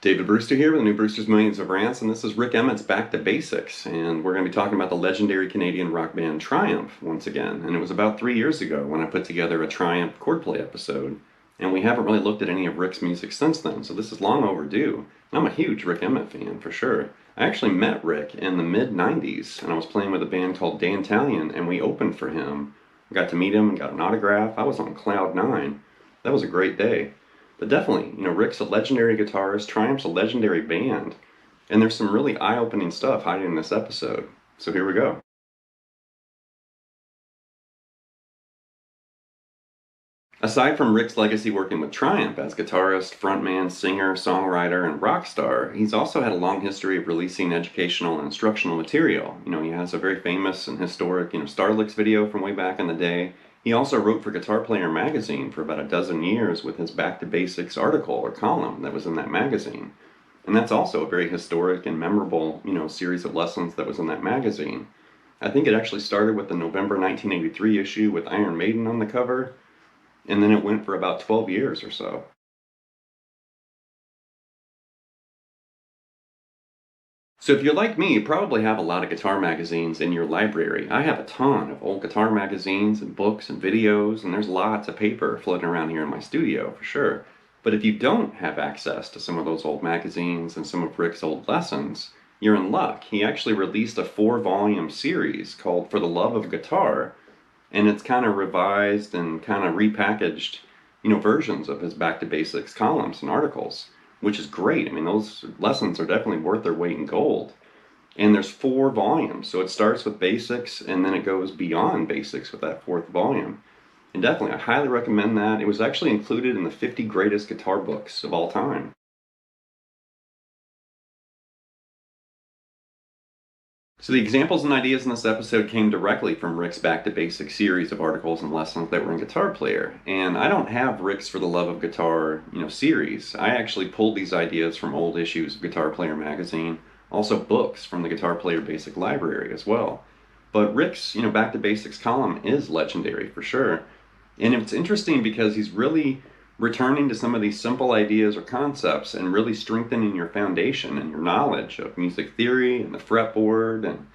David Brewster here with the new Brewster's Millions of Rants, and this is Rik Emmett's Back to Basics, and we're going to be talking about the legendary Canadian rock band Triumph once again. And it was about 3 years ago when I put together a Triumph chordplay episode, and we haven't really looked at any of Rik's music since then, so this is long overdue. I'm a huge Rik Emmett fan, for sure. I actually met Rik in the mid-90s, and I was playing with a band called Day Italian, and we opened for him. I got to meet him and got an autograph. I was on cloud nine. That was a great day. But definitely, Rik's a legendary guitarist, Triumph's a legendary band, and there's some really eye-opening stuff hiding in this episode. So here we go. Aside from Rik's legacy working with Triumph as guitarist, frontman, singer, songwriter, and rock star, he's also had a long history of releasing educational and instructional material. He has a very famous and historic, Starlicks video from way back in the day. He also wrote for Guitar Player magazine for about a dozen years with his Back to Basics article or column that was in that magazine. And that's also a very historic and memorable, series of lessons that was in that magazine. I think it actually started with the November 1983 issue with Iron Maiden on the cover, and then it went for about 12 years or so. So if you're like me, you probably have a lot of guitar magazines in your library. I have a ton of old guitar magazines and books and videos, and there's lots of paper floating around here in my studio for sure. But if you don't have access to some of those old magazines and some of Rik's old lessons, you're in luck. He actually released a 4-volume series called For the Love of Guitar, and it's kind of revised and kind of repackaged, versions of his Back to Basics columns and articles, which is great. I mean, those lessons are definitely worth their weight in gold. And there's 4 volumes, so it starts with basics and then it goes beyond basics with that 4th volume. And definitely, I highly recommend that. It was actually included in the 50 greatest guitar books of all time. So the examples and ideas in this episode came directly from Rik's Back to Basics series of articles and lessons that were in Guitar Player. And I don't have Rik's For the Love of Guitar, series. I actually pulled these ideas from old issues of Guitar Player magazine, also books from the Guitar Player Basic Library as well. But Rik's, Back to Basics column is legendary for sure. And it's interesting because he's really returning to some of these simple ideas or concepts and really strengthening your foundation and your knowledge of music theory and the fretboard and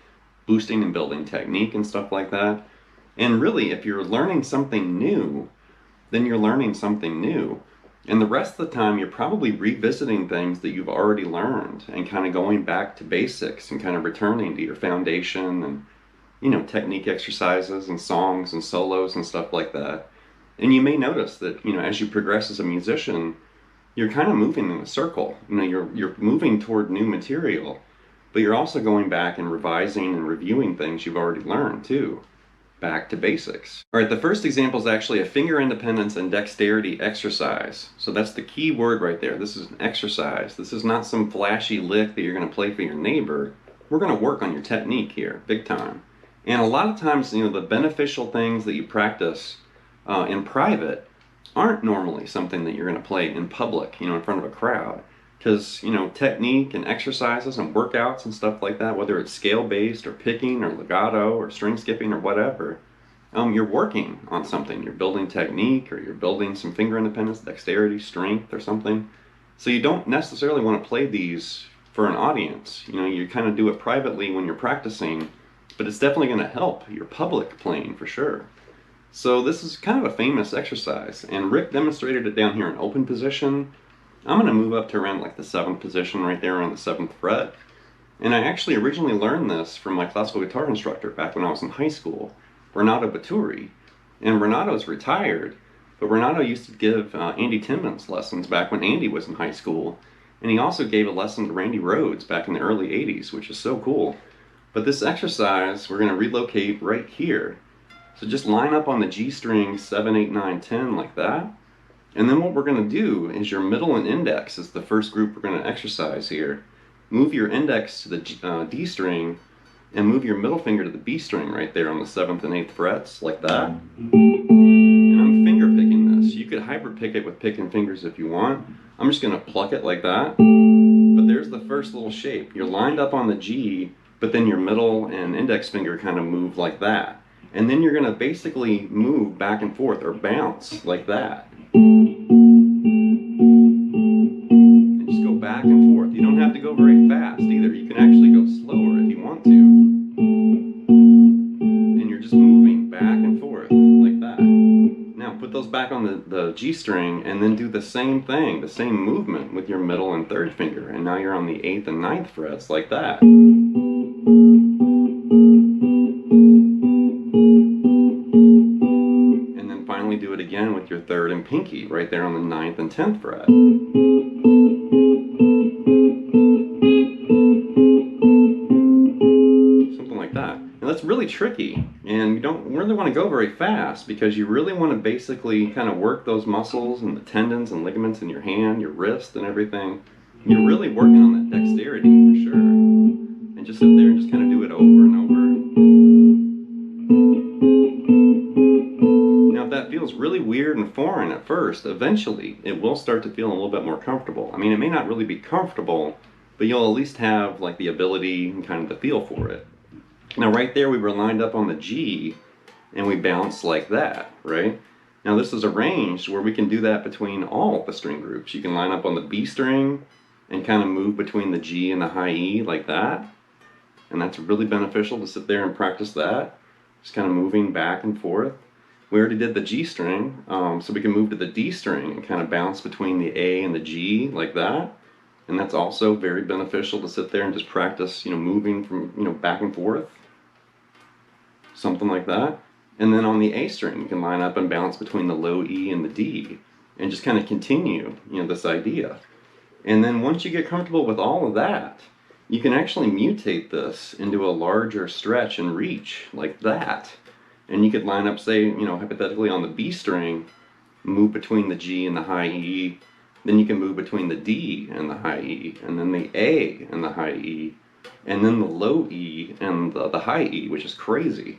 boosting and building technique and stuff like that. And really, if you're learning something new, then you're learning something new. And the rest of the time, you're probably revisiting things that you've already learned and kind of going back to basics and kind of returning to your foundation and, technique exercises and songs and solos and stuff like that. And you may notice that, as you progress as a musician, you're kind of moving in a circle. You're moving toward new material, but you're also going back and revising and reviewing things you've already learned too. Back to basics. All right, the first example is actually a finger independence and dexterity exercise. So that's the key word right there. This is an exercise. This is not some flashy lick that you're going to play for your neighbor. We're going to work on your technique here, big time. And a lot of times, the beneficial things that you practice in private aren't normally something that you're going to play in public, in front of a crowd. Because, technique and exercises and workouts and stuff like that, whether it's scale-based or picking or legato or string skipping or whatever, you're working on something. You're building technique or you're building some finger independence, dexterity, strength or something. So you don't necessarily want to play these for an audience. You kind of do it privately when you're practicing, but it's definitely going to help your public playing for sure. So this is kind of a famous exercise, and Rik demonstrated it down here in open position. I'm going to move up to around like the 7th position right there on the 7th fret. And I actually originally learned this from my classical guitar instructor back when I was in high school, Renato Batturi. And Renato's retired, but Renato used to give Andy Timmons lessons back when Andy was in high school. And he also gave a lesson to Randy Rhoads back in the early 80s, which is so cool. But this exercise, we're going to relocate right here. So just line up on the G string 7, 8, 9, 10 like that. And then what we're going to do is your middle and index is the first group we're going to exercise here. Move your index to the D string and move your middle finger to the B string right there on the 7th and 8th frets like that. And I'm finger picking this. You could hybrid pick it with picking fingers if you want. I'm just going to pluck it like that. But there's the first little shape. You're lined up on the G, but then your middle and index finger kind of move like that. And then you're going to basically move back and forth or bounce like that. And just go back and forth. You don't have to go very fast either. You can actually go slower if you want to. And you're just moving back and forth like that. Now put those back on the G string and then do the same thing, the same movement with your middle and third finger. And now you're on the 8th and 9th frets like that. And then finally do it again with your third and pinky right there on the 9th and 10th fret. Something like that. Now that's really tricky, and you don't really want to go very fast because you really want to basically kind of work those muscles and the tendons and ligaments in your hand, your wrist and everything. You're really working on that dexterity for sure. And just sit there and just kind of do it over and over. Now if that feels really weird and foreign at first, eventually it will start to feel a little bit more comfortable. I mean, it may not really be comfortable, but you'll at least have like the ability and kind of the feel for it. Now right there we were lined up on the G and we bounced like that, right? Now this is arranged where we can do that between all the string groups. You can line up on the B string and kind of move between the G and the high E like that. And that's really beneficial to sit there and practice that. Just kind of moving back and forth. We already did the G string, so we can move to the D string and kind of bounce between the A and the G like that. And that's also very beneficial to sit there and just practice, moving from, back and forth. Something like that. And then on the A string, you can line up and bounce between the low E and the D and just kind of continue, this idea. And then once you get comfortable with all of that, you can actually mutate this into a larger stretch and reach like that. And you could line up, say, hypothetically on the B string, move between the G and the high E. Then you can move between the D and the high E, and then the A and the high E, and then the low E and the high E, which is crazy.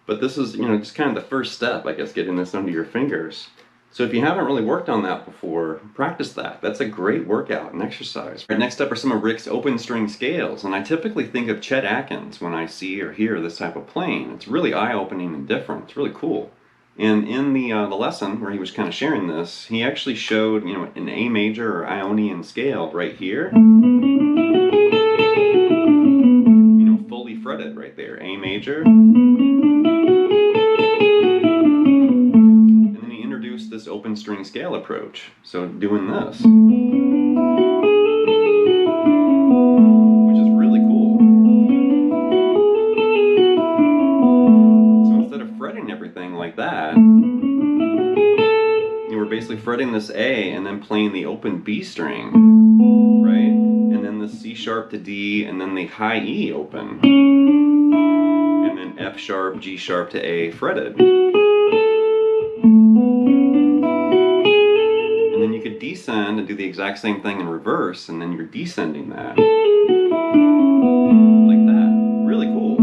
But this is, just kind of the first step, I guess, getting this under your fingers. So if you haven't really worked on that before, practice that. That's a great workout and exercise. Right, next up are some of Rik's open string scales, and I typically think of Chet Atkins when I see or hear this type of playing. It's really eye-opening and different. It's really cool. And in the lesson where he was kind of sharing this, he actually showed, an A major or Ionian scale right here. Fully fretted right there, A major. And then he introduced this open string scale approach. So doing this, which is really cool. So instead of fretting everything like that, we're basically fretting this A and then playing the open B string, right? And then the C sharp to D, and then the high E open, and then F sharp, G sharp to A fretted. And then you could descend and do the exact same thing in reverse, and then you're descending that. Like that. Really cool.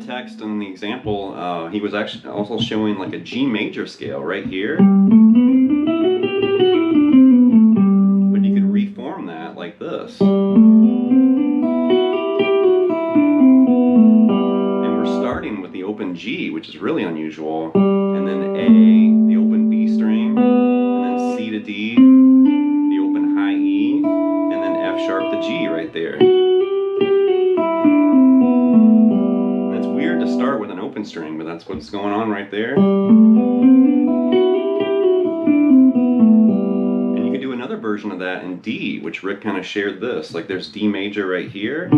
Text and the example, he was actually also showing like a G major scale right here. But you could reform that like this. And we're starting with the open G, which is really unusual. And then A, the open B string, and then C to D, the open high E, and then F sharp to G right there. Weird to start with an open string, but that's what's going on right there. And you could do another version of that in D, which Rik kind of shared this. Like there's D major right here,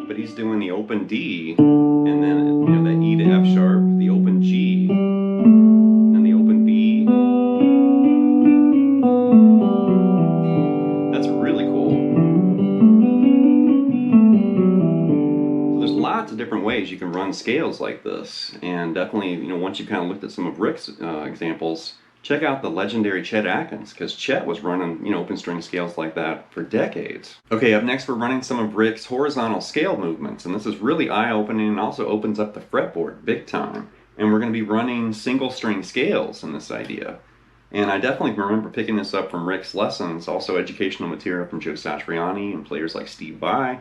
but he's doing the open D, and then the E to F sharp, the open G, and the open B. That's really cool. Lots of different ways you can run scales like this, and definitely, once you kind of looked at some of Rik's examples, check out the legendary Chet Atkins, because Chet was running, open string scales like that for decades. Okay, up next we're running some of Rik's horizontal scale movements, and this is really eye-opening and also opens up the fretboard big time. And we're going to be running single string scales in this idea. And I definitely remember picking this up from Rik's lessons, also educational material from Joe Satriani and players like Steve Vai.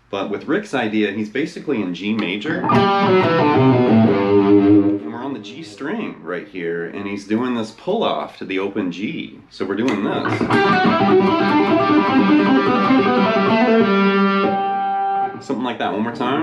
But with Rik's idea, he's basically in G major, and we're we're on the G string right here, and he's doing this pull off to the open G. So we're doing this. Something like that. One more time.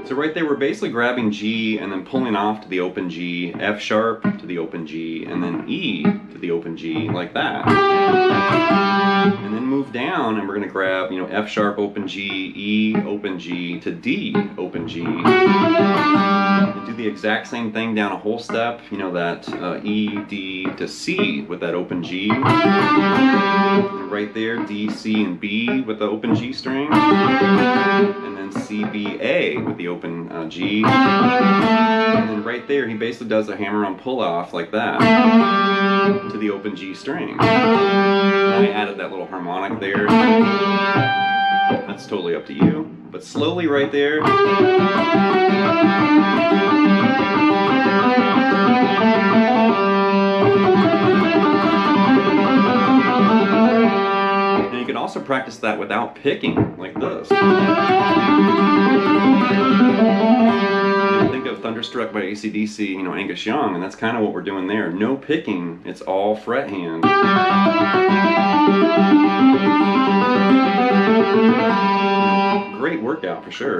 So right there, we're basically grabbing G and then pulling off to the open G, F sharp to the open G, and then E to the open G, like that. And then move down, and we're going to grab, F sharp open G, E open G to D open G. And do the exact same thing down a whole step, that E, D to C with that open G. And right there, D, C, and B with the open G string. And then C, B, A with the open G. And then right there, he basically does a hammer-on pull-off like that to the open G string. And I added that little harmonic there. That's totally up to you. But slowly right there. And you can also practice that without picking, like this. Think of Thunderstruck by AC/DC, Angus Young, and that's kind of what we're doing there. No picking, it's all fret hand. Great workout for sure.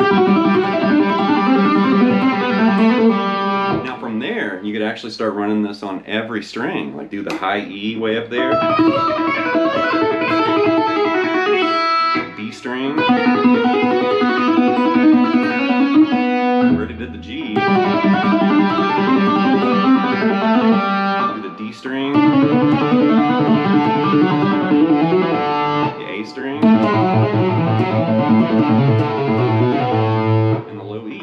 Now from there, you could actually start running this on every string, like do the high E way up there. B string. Already did the G. Do the D string. The A string. And the low E.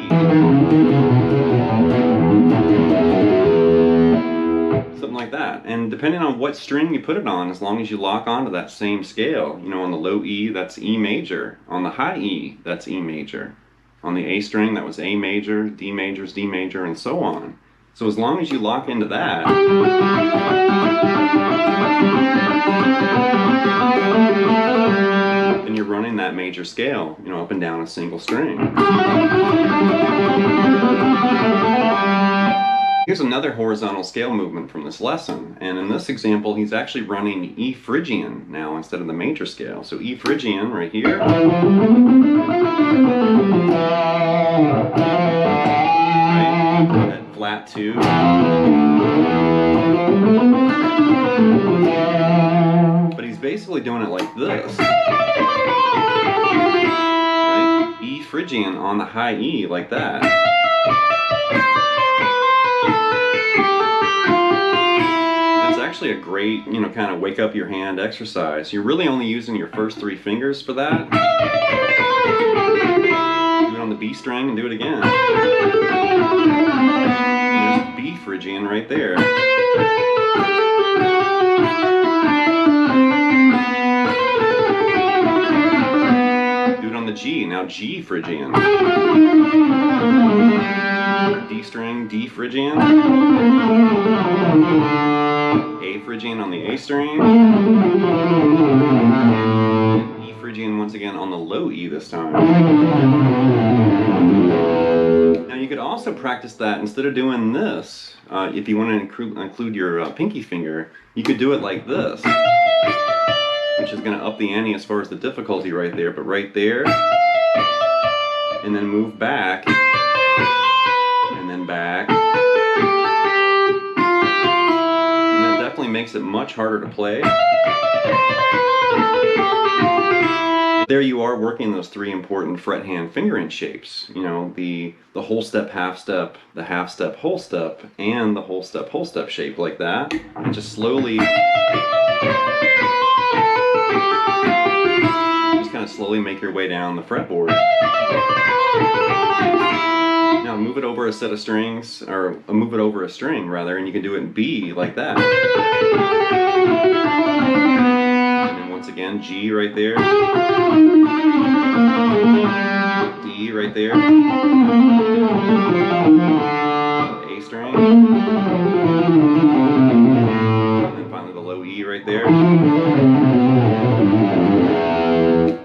Something like that. And depending on what string you put it on, as long as you lock onto that same scale, on the low E, that's E major. On the high E, that's E major. On the A string, that was A major, D major, D major, and so on. So as long as you lock into that, then you're running that major scale, up and down a single string. Here's another horizontal scale movement from this lesson, and in this example he's actually running E Phrygian now instead of the major scale. So E Phrygian right here. Right, that flat 2. But he's basically doing it like this. Right? E Phrygian on the high E like that. Actually a great, kind of wake up your hand exercise. You're really only using your first 3 fingers for that. Do it on the B string and do it again. And there's B Phrygian right there. Do it on the G. Now G Phrygian. D string, D Phrygian. A Phrygian on the A string. And E Phrygian once again on the low E this time. Now you could also practice that instead of doing this. If you want to include your pinky finger, you could do it like this, which is going to up the ante as far as the difficulty right there. But right there, and then move back, and then back. Makes it much harder to play. There you are working those 3 important fret hand fingering shapes. The whole step, half step, the half step, whole step, and the whole step shape like that. And just slowly, just kind of slowly make your way down the fretboard. Now move it over a set of strings, or move it over a string rather, and you can do it in B like that. And then once again, G right there. D right there. A string. And then finally the low E right there.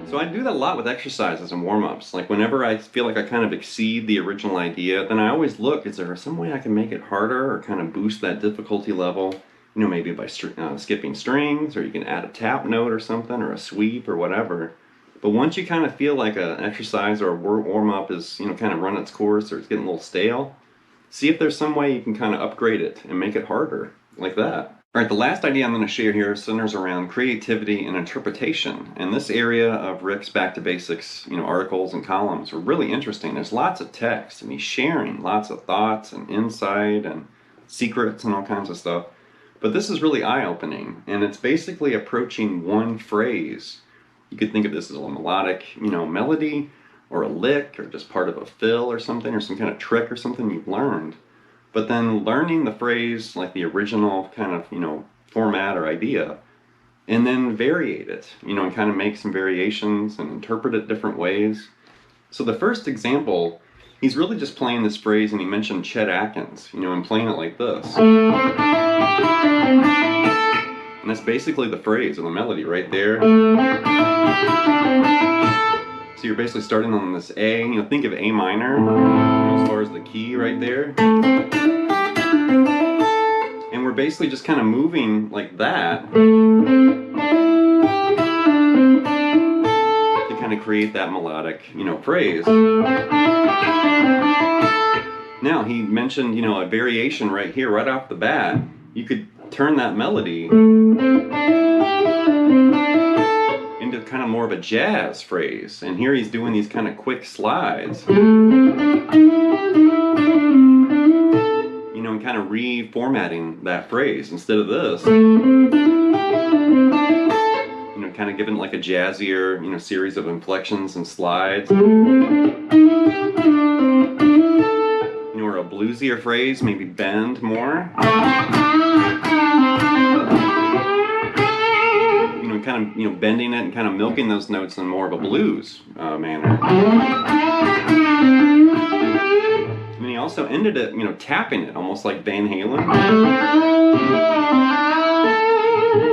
So I do that a lot lot with exercises and warm-ups. Like whenever I feel like I kind of exceed the original idea, then I always look, is there some way I can make it harder or kind of boost that difficulty level? You know, maybe by skipping strings, or you can add a tap note or something, or a sweep or whatever. But once you kind of feel like an exercise or a warm-up is, you know, kind of run its course or it's getting a little stale, see if there's some way you can kind of upgrade it and make it harder, like that. All right, the last idea I'm going to share here centers around creativity and interpretation. And this area of Rik's Back to Basics, you know, articles and columns are really interesting. There's lots of text, and he's sharing lots of thoughts and insight and secrets and all kinds of stuff. But this is really eye-opening, and it's basically approaching one phrase. You could think of this as a melodic, you know, melody, or a lick, or just part of a fill or something, or some kind of trick or something you've learned. But then learning the phrase like the original kind of, you know, format or idea, and then variate it, you know, and kind of make some variations and interpret it different ways. So the first example, he's really just playing this phrase, and he mentioned Chet Atkins, you know, and playing it like this. And that's basically the phrase or the melody right there. So you're basically starting on this A, you know, think of A minor, you know, as far as the key right there. And we're basically just kind of moving like that to kind of create that melodic, you know, phrase. Now, he mentioned, you know, a variation right here, right off the bat. You could turn that melody into kind of more of a jazz phrase. And here he's doing these kind of quick slides. You know, and kind of reformatting that phrase instead of this. You know, kind of giving it like a jazzier, you know, series of inflections and slides. You know, or a bluesier phrase, maybe bend more. You know, kind of, you know, bending it and kind of milking those notes in more of a blues manner. And he also ended it, you know, tapping it, almost like Van Halen.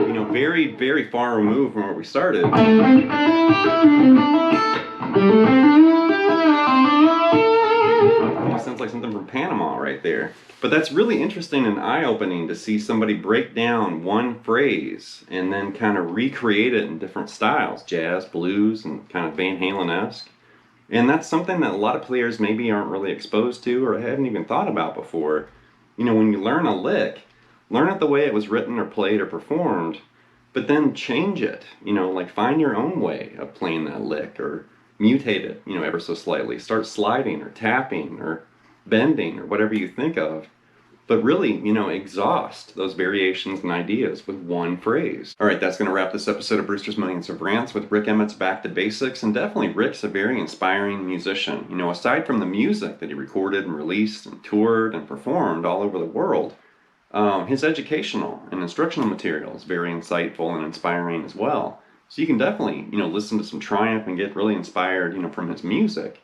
You know, very, very far removed from where we started. Almost sounds like something from Panama right there. But that's really interesting and eye-opening to see somebody break down one phrase and then kind of recreate it in different styles, jazz, blues, and kind of Van Halen-esque. And that's something that a lot of players maybe aren't really exposed to or haven't even thought about before. You know, when you learn a lick, learn it the way it was written or played or performed, but then change it. You know, like find your own way of playing that lick, or mutate it, you know, ever so slightly. Start sliding or tapping or bending or whatever you think of. But really, you know, exhaust those variations and ideas with one phrase. All right, that's going to wrap this episode of Brewster's Millions of Rants with Rik Emmett's Back to Basics. And definitely Rik's a very inspiring musician. You know, aside from the music that he recorded and released and toured and performed all over the world, his educational and instructional material is very insightful and inspiring as well. So you can definitely, you know, listen to some Triumph and get really inspired, you know, from his music.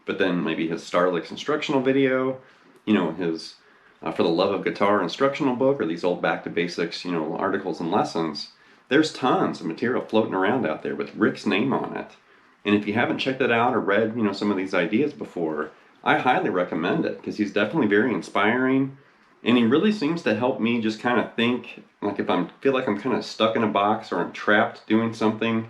But then maybe his Starlicks instructional video, you know, his For the Love of Guitar instructional book, or these old Back to Basics, you know, articles and lessons. There's tons of material floating around out there with Rik's name on it. And if you haven't checked it out or read, you know, some of these ideas before, I highly recommend it, because he's definitely very inspiring. And he really seems to help me just kind of think, like if I feel like I'm kind of stuck in a box or I'm trapped doing something,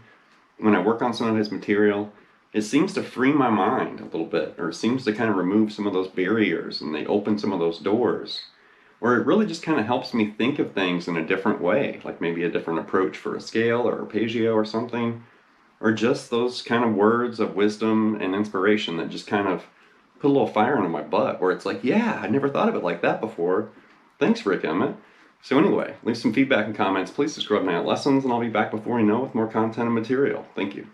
when I work on some of his material, it seems to free my mind a little bit, or it seems to kind of remove some of those barriers, and they open some of those doors. Or it really just kind of helps me think of things in a different way, like maybe a different approach for a scale or arpeggio or something, or just those kind of words of wisdom and inspiration that just kind of put a little fire under my butt, where it's like, yeah, I never thought of it like that before. Thanks, Rik Emmett. So anyway, leave some feedback and comments. Please subscribe to my lessons, and I'll be back before you know with more content and material. Thank you.